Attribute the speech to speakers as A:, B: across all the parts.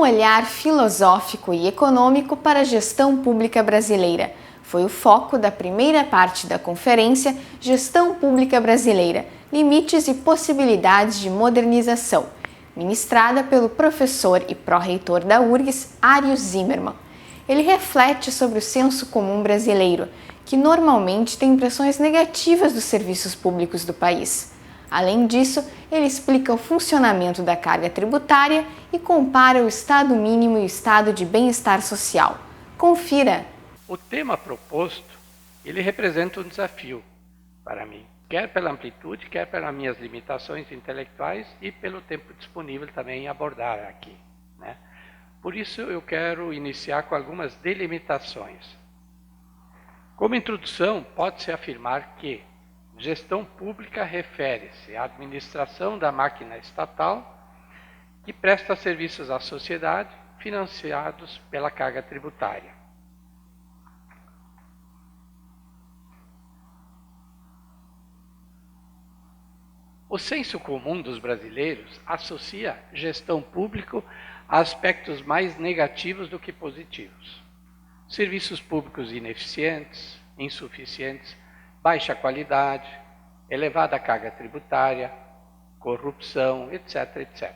A: olhar filosófico e econômico para a gestão pública brasileira. Foi o foco da primeira parte da conferência Gestão Pública Brasileira, Limites e Possibilidades de Modernização, ministrada pelo professor e pró-reitor da URGS, Ario Zimmermann. Ele reflete sobre o senso comum brasileiro, que normalmente tem impressões negativas dos serviços públicos do país. Além disso, ele explica o funcionamento da carga tributária e compara o estado mínimo e o estado de bem-estar social. Confira!
B: O tema proposto, ele representa um desafio para mim, quer pela amplitude, quer pelas minhas limitações intelectuais e pelo tempo disponível também em abordar aqui, né? Por isso eu quero iniciar com algumas delimitações. Como introdução, pode-se afirmar que gestão pública refere-se à administração da máquina estatal que presta serviços à sociedade financiados pela carga tributária. O senso comum dos brasileiros associa gestão pública a aspectos mais negativos do que positivos. Serviços públicos ineficientes, insuficientes, baixa qualidade, elevada carga tributária, corrupção, etc, etc.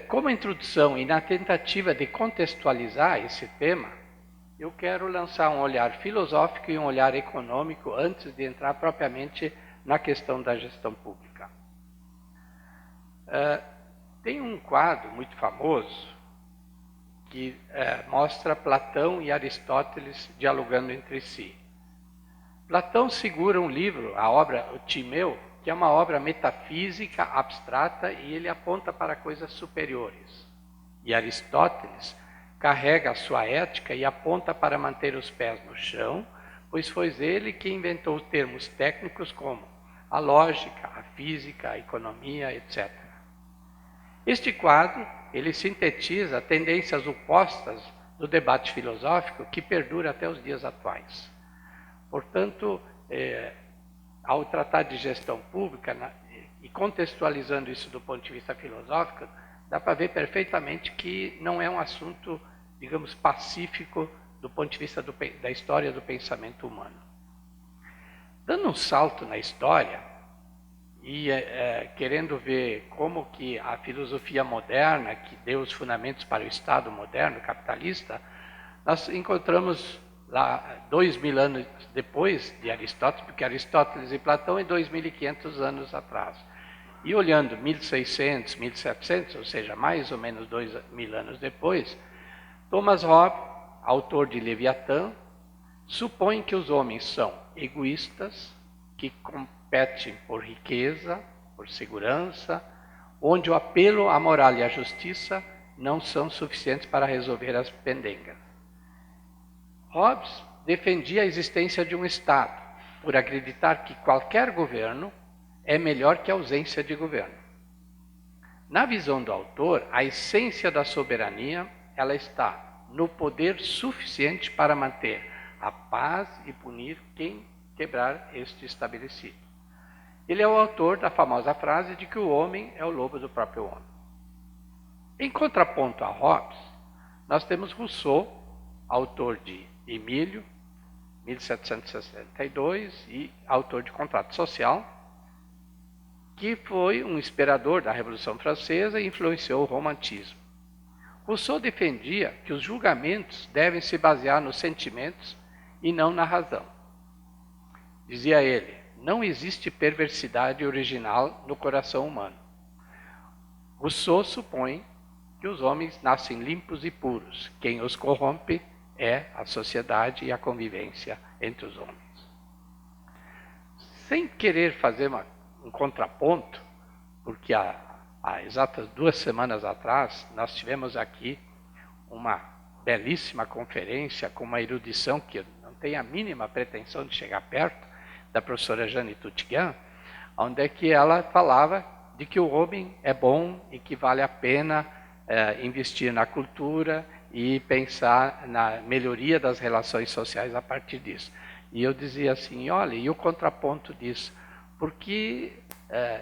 B: Como introdução e na tentativa de contextualizar esse tema, eu quero lançar um olhar filosófico e um olhar econômico antes de entrar propriamente na questão da gestão pública. Tem um quadro muito famoso que mostra Platão e Aristóteles dialogando entre si. Platão segura um livro, a obra O Timeu, que é uma obra metafísica, abstrata, e ele aponta para coisas superiores. E Aristóteles carrega a sua ética e aponta para manter os pés no chão, pois foi ele que inventou termos técnicos como a lógica, a física, a economia, etc. Este quadro, ele sintetiza tendências opostas do debate filosófico que perdura até os dias atuais. Portanto, ao tratar de gestão pública e contextualizando isso do ponto de vista filosófico, dá para ver perfeitamente que não é um assunto, digamos, pacífico do ponto de vista da história do pensamento humano. Dando um salto na história e querendo ver como que a filosofia moderna, que deu os fundamentos para o Estado moderno capitalista, nós encontramos lá 2000 anos depois de Aristóteles, porque Aristóteles e Platão é 2500 anos atrás. E olhando 1600, 1700, ou seja, mais ou menos 2000 anos depois, Thomas Hobbes, autor de Leviatã, supõe que os homens são egoístas, que competem por riqueza, por segurança, onde o apelo à moral e à justiça não são suficientes para resolver as pendengas. Hobbes defendia a existência de um Estado, por acreditar que qualquer governo é melhor que a ausência de governo. Na visão do autor, a essência da soberania, ela está no poder suficiente para manter a paz e punir quem quebrar este estabelecido. Ele é o autor da famosa frase de que o homem é o lobo do próprio homem. Em contraponto a Hobbes, nós temos Rousseau, autor de Emílio, 1762, e autor de Contrato Social, que foi um inspirador da Revolução Francesa e influenciou o romantismo. Rousseau defendia que os julgamentos devem se basear nos sentimentos e não na razão. Dizia ele, não existe perversidade original no coração humano. Rousseau supõe que os homens nascem limpos e puros. Quem os corrompe é a sociedade e a convivência entre os homens. Sem querer fazer um contraponto, porque há exatas 2 semanas atrás, nós tivemos aqui uma belíssima conferência com uma erudição que não tem a mínima pretensão de chegar perto, da professora Jane Tuttigan, onde é que ela falava de que o homem é bom e que vale a pena investir na cultura e pensar na melhoria das relações sociais a partir disso. E eu dizia assim, olha, e o contraponto disso? Porque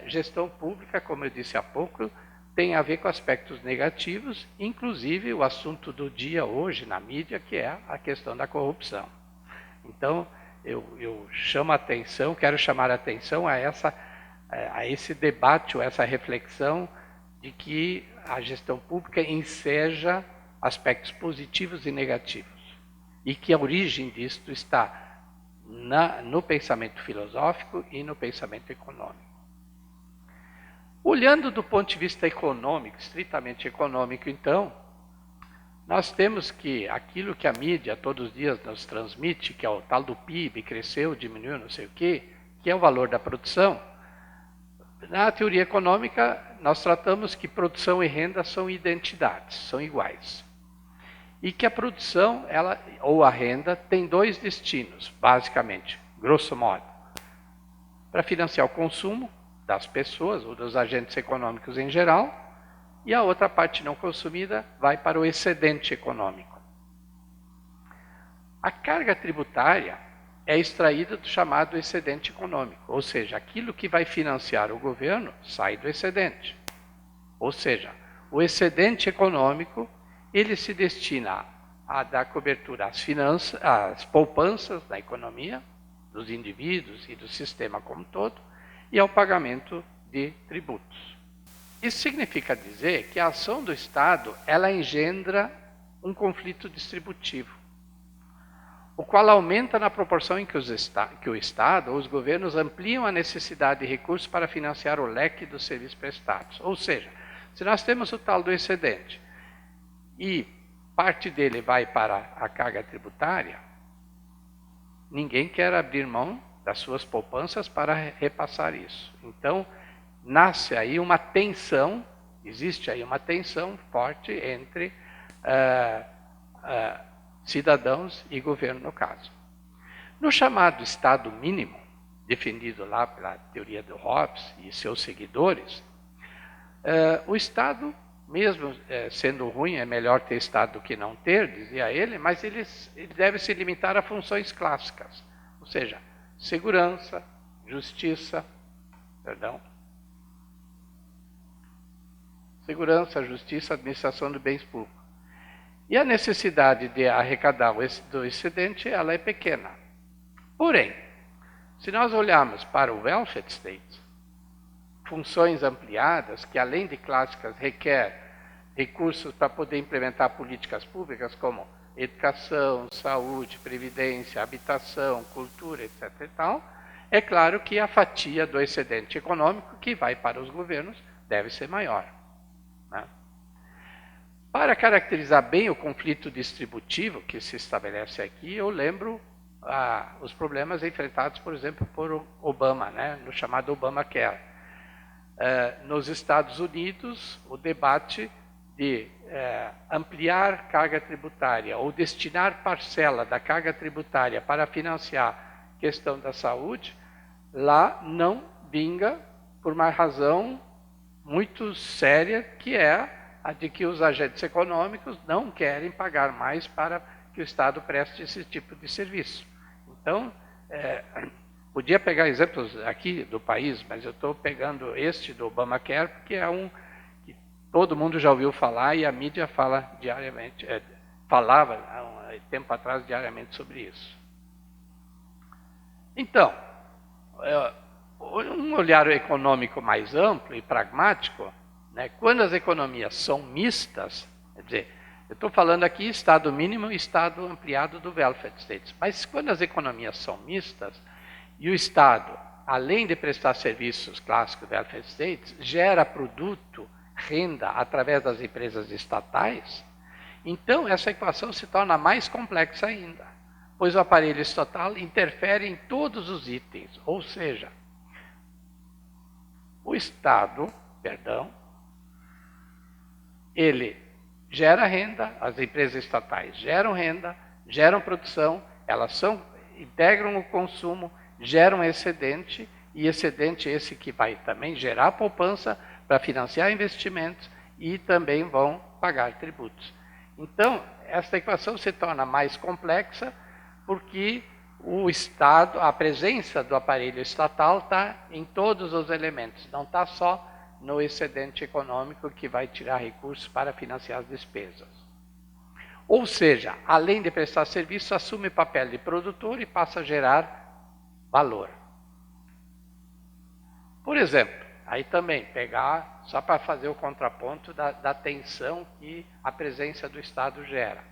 B: gestão pública, como eu disse há pouco, tem a ver com aspectos negativos, inclusive o assunto do dia hoje na mídia, que é a questão da corrupção. Então, eu chamo a atenção, quero chamar a atenção a esse debate ou essa reflexão de que a gestão pública enseja aspectos positivos e negativos e que a origem disto está no pensamento filosófico e no pensamento econômico. Olhando do ponto de vista econômico, estritamente econômico, então, nós temos que aquilo que a mídia todos os dias nos transmite, que é o tal do PIB, cresceu, diminuiu, não sei o quê, que é o valor da produção. Na teoria econômica, nós tratamos que produção e renda são identidades, são iguais. E que a produção, ou a renda, tem dois destinos, basicamente, grosso modo. Para financiar o consumo das pessoas ou dos agentes econômicos em geral, e a outra parte não consumida vai para o excedente econômico. A carga tributária é extraída do chamado excedente econômico, ou seja, aquilo que vai financiar o governo sai do excedente. Ou seja, o excedente econômico ele se destina a dar cobertura às poupanças da economia, dos indivíduos e do sistema como um todo, e ao pagamento de tributos. Isso significa dizer que a ação do Estado ela engendra um conflito distributivo, o qual aumenta na proporção em que o Estado ou os governos ampliam a necessidade de recursos para financiar o leque dos serviços prestados. Ou seja, se nós temos o tal do excedente e parte dele vai para a carga tributária, ninguém quer abrir mão das suas poupanças para repassar isso. Então, nasce aí uma tensão, existe aí uma tensão forte entre cidadãos e governo, no caso. No chamado Estado mínimo, defendido lá pela teoria do Hobbes e seus seguidores, o Estado, mesmo sendo ruim, é melhor ter Estado do que não ter, dizia ele, mas ele deve se limitar a funções clássicas, ou seja, segurança, justiça, segurança, justiça, administração de bens públicos. E a necessidade de arrecadar do excedente, ela é pequena. Porém, se nós olharmos para o welfare state, funções ampliadas, que além de clássicas requer recursos para poder implementar políticas públicas como educação, saúde, previdência, habitação, cultura, etc. e tal, é claro que a fatia do excedente econômico que vai para os governos deve ser maior, né? Para caracterizar bem o conflito distributivo que se estabelece aqui, eu lembro os problemas enfrentados, por exemplo, por Obama, né, no chamado Obamacare. Nos Estados Unidos, o debate de ampliar carga tributária ou destinar parcela da carga tributária para financiar a questão da saúde, lá não vinga por uma razão muito séria, que é a de que os agentes econômicos não querem pagar mais para que o Estado preste esse tipo de serviço. Então, podia pegar exemplos aqui do país, mas eu estou pegando este do Obamacare, porque é um que todo mundo já ouviu falar e a mídia fala diariamente, falava há um tempo atrás diariamente sobre isso. Então, um olhar econômico mais amplo e pragmático, né, quando as economias são mistas, quer dizer, eu estou falando aqui Estado mínimo e Estado ampliado do welfare state, mas quando as economias são mistas e o Estado, além de prestar serviços clássicos do welfare state, gera produto, renda através das empresas estatais, então essa equação se torna mais complexa ainda, pois o aparelho estatal interfere em todos os itens, ou seja, o Estado, ele gera renda, as empresas estatais geram renda, geram produção, elas integram o consumo, geram excedente, e excedente esse que vai também gerar poupança para financiar investimentos e também vão pagar tributos. Então, essa equação se torna mais complexa porque o Estado, a presença do aparelho estatal está em todos os elementos, não está só no excedente econômico que vai tirar recursos para financiar as despesas. Ou seja, além de prestar serviço, assume o papel de produtor e passa a gerar valor. Por exemplo, aí também pegar, só para fazer o contraponto da tensão que a presença do Estado gera.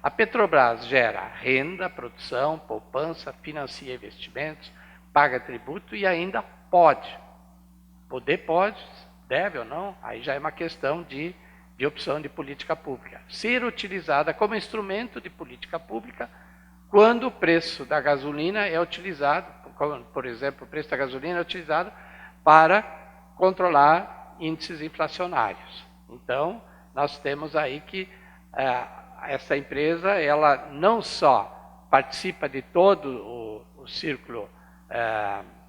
B: A Petrobras gera renda, produção, poupança, financia investimentos, paga tributo e ainda pode. Poder pode, deve ou não, aí já é uma questão de opção de política pública. Ser utilizada como instrumento de política pública quando o preço da gasolina é utilizado, por exemplo, o preço da gasolina é utilizado para controlar índices inflacionários. Então, nós temos aí que essa empresa, ela não só participa de todo o círculo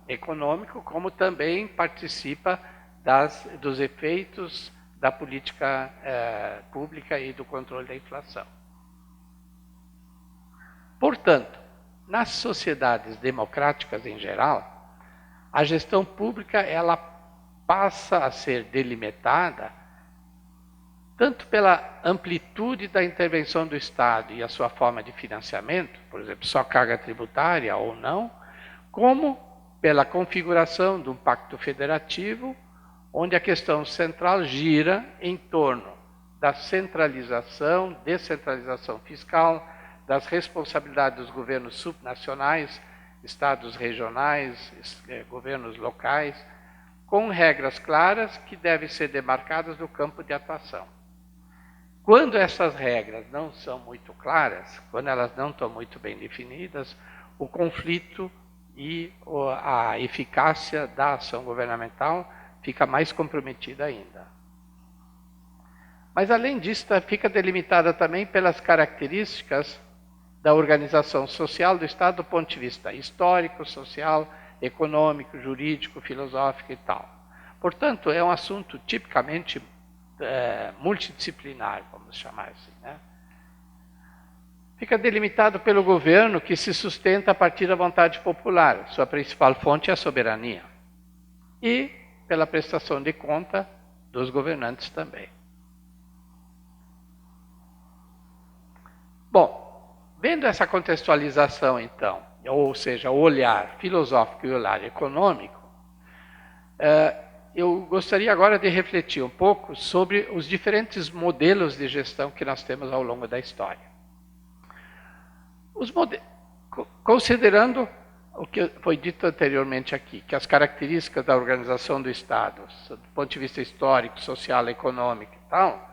B: econômico, como também participa dos efeitos da política pública e do controle da inflação. Portanto, nas sociedades democráticas em geral, a gestão pública ela passa a ser delimitada tanto pela amplitude da intervenção do Estado e a sua forma de financiamento, por exemplo, só carga tributária ou não, como pela configuração de um pacto federativo, onde a questão central gira em torno da centralização, descentralização fiscal, das responsabilidades dos governos subnacionais, estados regionais, governos locais, com regras claras que devem ser demarcadas no campo de atuação. Quando essas regras não são muito claras, quando elas não estão muito bem definidas, o conflito e a eficácia da ação governamental fica mais comprometida ainda. Mas, além disso, fica delimitada também pelas características da organização social do Estado do ponto de vista histórico, social, econômico, jurídico, filosófico e tal. Portanto, é um assunto tipicamente multidisciplinar, vamos chamar assim, né? Fica delimitado pelo governo que se sustenta a partir da vontade popular. Sua principal fonte é a soberania. E pela prestação de conta dos governantes também. Bom, vendo essa contextualização então, ou seja, o olhar filosófico e o olhar econômico, eu gostaria agora de refletir um pouco sobre os diferentes modelos de gestão que nós temos ao longo da história. Considerando o que foi dito anteriormente aqui, que as características da organização do Estado, do ponto de vista histórico, social, econômico e tal,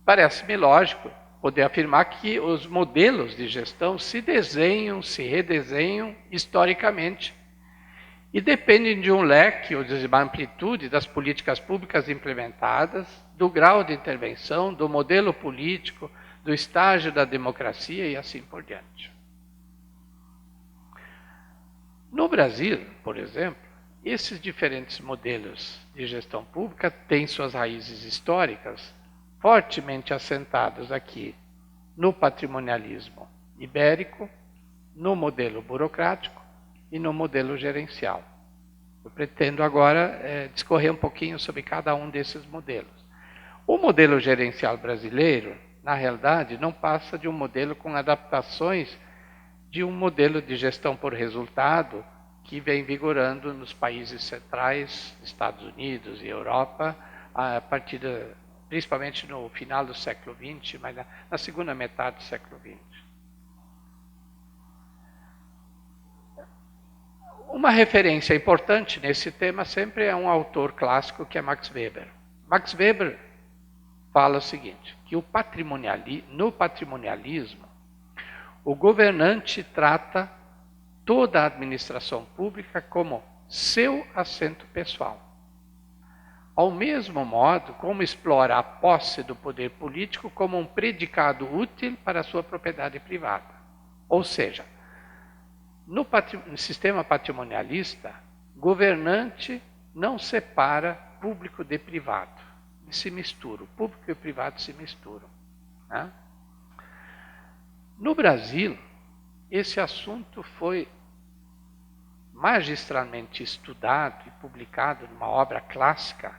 B: parece-me lógico poder afirmar que os modelos de gestão se desenham, se redesenham historicamente e dependem de um leque ou de uma amplitude das políticas públicas implementadas, do grau de intervenção, do modelo político, do estágio da democracia e assim por diante. No Brasil, por exemplo, esses diferentes modelos de gestão pública têm suas raízes históricas fortemente assentadas aqui no patrimonialismo ibérico, no modelo burocrático e no modelo gerencial. Eu pretendo agora discorrer um pouquinho sobre cada um desses modelos. O modelo gerencial brasileiro, na realidade, não passa de um modelo com adaptações de um modelo de gestão por resultado que vem vigorando nos países centrais, Estados Unidos e Europa, a partir principalmente no final do século XX, mas na segunda metade do século XX. Uma referência importante nesse tema sempre é um autor clássico que é Max Weber. Max Weber fala o seguinte, que no patrimonialismo, o governante trata toda a administração pública como seu assento pessoal. Ao mesmo modo, como explora a posse do poder político como um predicado útil para a sua propriedade privada. Ou seja, no sistema patrimonialista, governante não separa público de privado. Eles se misturam, o público e o privado se misturam. Né? No Brasil, esse assunto foi magistralmente estudado e publicado numa obra clássica,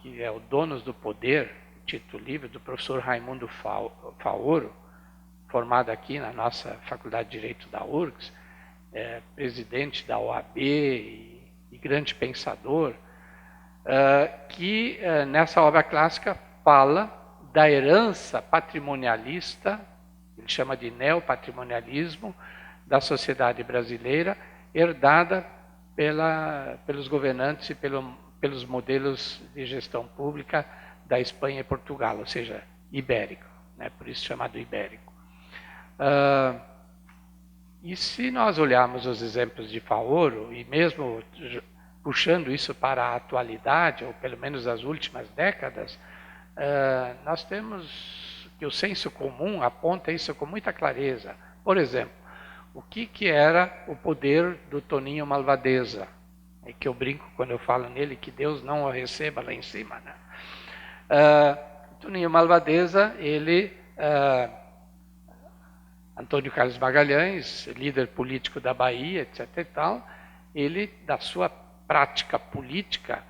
B: que é o Donos do Poder, título livre do professor Raimundo Faoro, formado aqui na nossa Faculdade de Direito da URGS, presidente da OAB e grande pensador, que nessa obra clássica fala da herança patrimonialista, ele chama de neopatrimonialismo, da sociedade brasileira, herdada pelos governantes e pelos modelos de gestão pública da Espanha e Portugal, ou seja, ibérico, né? Por isso chamado ibérico. E se nós olharmos os exemplos de Faoro, e mesmo puxando isso para a atualidade, ou pelo menos as últimas décadas, nós temos que o senso comum aponta isso com muita clareza. Por exemplo, o que era o poder do Toninho Malvadeza? É que eu brinco quando eu falo nele, que Deus não o receba lá em cima, né? Toninho Malvadeza, ele... Antônio Carlos Magalhães, líder político da Bahia, etc. e tal, ele, da sua prática política,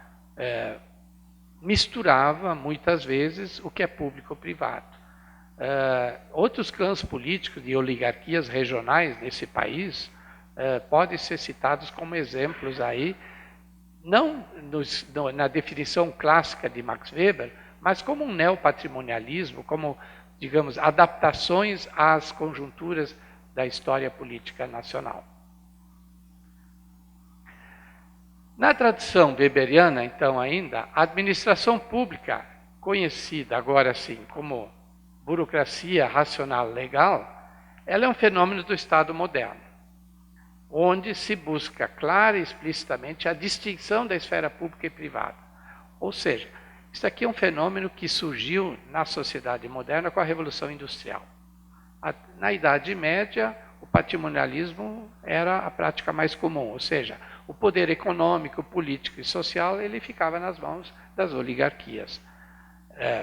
B: misturava, muitas vezes, o que é público ou privado. Outros clãs políticos de oligarquias regionais desse país podem ser citados como exemplos aí, não na definição clássica de Max Weber, mas como um neopatrimonialismo, como, digamos, adaptações às conjunturas da história política nacional. Na tradição weberiana, então, ainda, a administração pública, conhecida agora assim como burocracia racional legal, ela é um fenômeno do Estado moderno, onde se busca clara e explicitamente a distinção da esfera pública e privada. Ou seja, isso aqui é um fenômeno que surgiu na sociedade moderna com a Revolução Industrial. Na Idade Média, o patrimonialismo era a prática mais comum, ou seja, o poder econômico, político e social, ele ficava nas mãos das oligarquias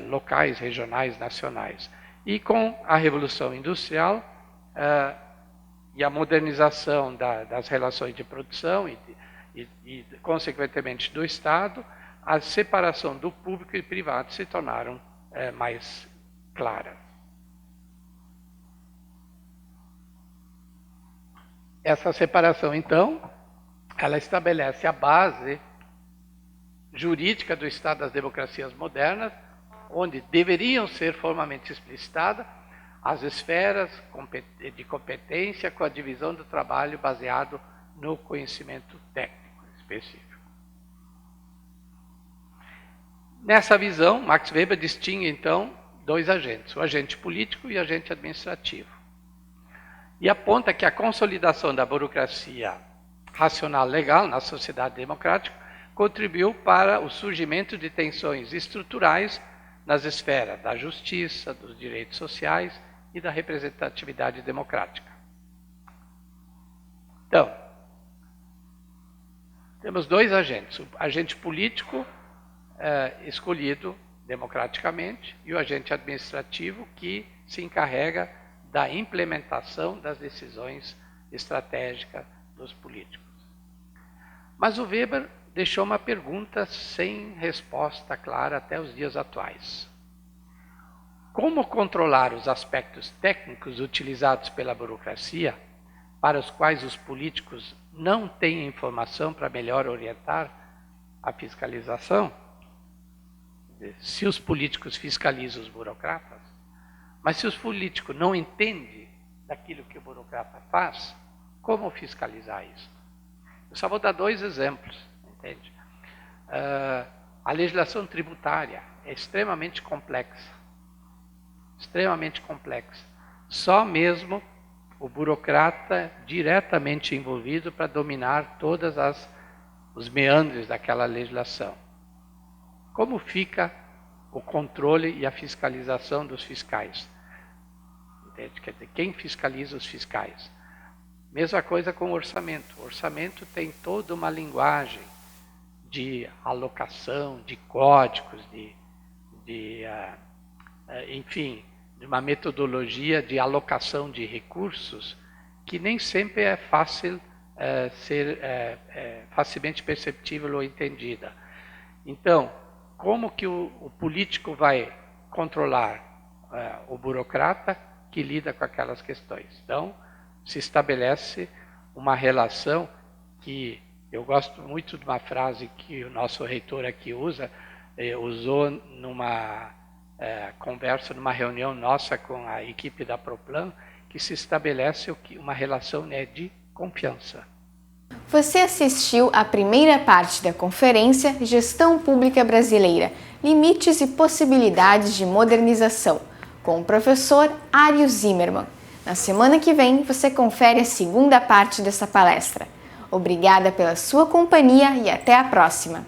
B: locais, regionais, nacionais. E com a Revolução Industrial e a modernização das relações de produção e, consequentemente, do Estado, a separação do público e privado se tornaram mais claras. Essa separação, então, ela estabelece a base jurídica do Estado das democracias modernas, onde deveriam ser formalmente explicitadas as esferas de competência com a divisão do trabalho baseado no conhecimento técnico específico. Nessa visão, Max Weber distingue, então, dois agentes, o agente político e o agente administrativo. E aponta que a consolidação da burocracia racional legal na sociedade democrática contribuiu para o surgimento de tensões estruturais nas esferas da justiça, dos direitos sociais e da representatividade democrática. Então, temos dois agentes, o agente político escolhido democraticamente e o agente administrativo que se encarrega da implementação das decisões estratégicas dos políticos. Mas o Weber deixou uma pergunta sem resposta clara até os dias atuais. Como controlar os aspectos técnicos utilizados pela burocracia, para os quais os políticos não têm informação para melhor orientar a fiscalização? Se os políticos fiscalizam os burocratas, mas se os políticos não entendem daquilo que o burocrata faz, como fiscalizar isso? Eu só vou dar dois exemplos, entende? A legislação tributária é extremamente complexa. Extremamente complexa. Só mesmo o burocrata diretamente envolvido para dominar todos os meandros daquela legislação. Como fica o controle e a fiscalização dos fiscais? Entende? Quer dizer, quem fiscaliza os fiscais? Mesma coisa com o orçamento. O orçamento tem toda uma linguagem de alocação, de códigos, enfim, de uma metodologia de alocação de recursos que nem sempre é fácil ser facilmente perceptível ou entendida. Então, como que o político vai controlar o burocrata que lida com aquelas questões? Então, se estabelece uma relação que eu gosto muito de uma frase que o nosso reitor aqui usou numa conversa, numa reunião nossa com a equipe da Proplan, que se estabelece uma relação de confiança.
A: Você assistiu à primeira parte da conferência Gestão Pública Brasileira, Limites e Possibilidades de Modernização, com o professor Ario Zimmermann. Na semana que vem, você confere a segunda parte dessa palestra. Obrigada pela sua companhia e até a próxima!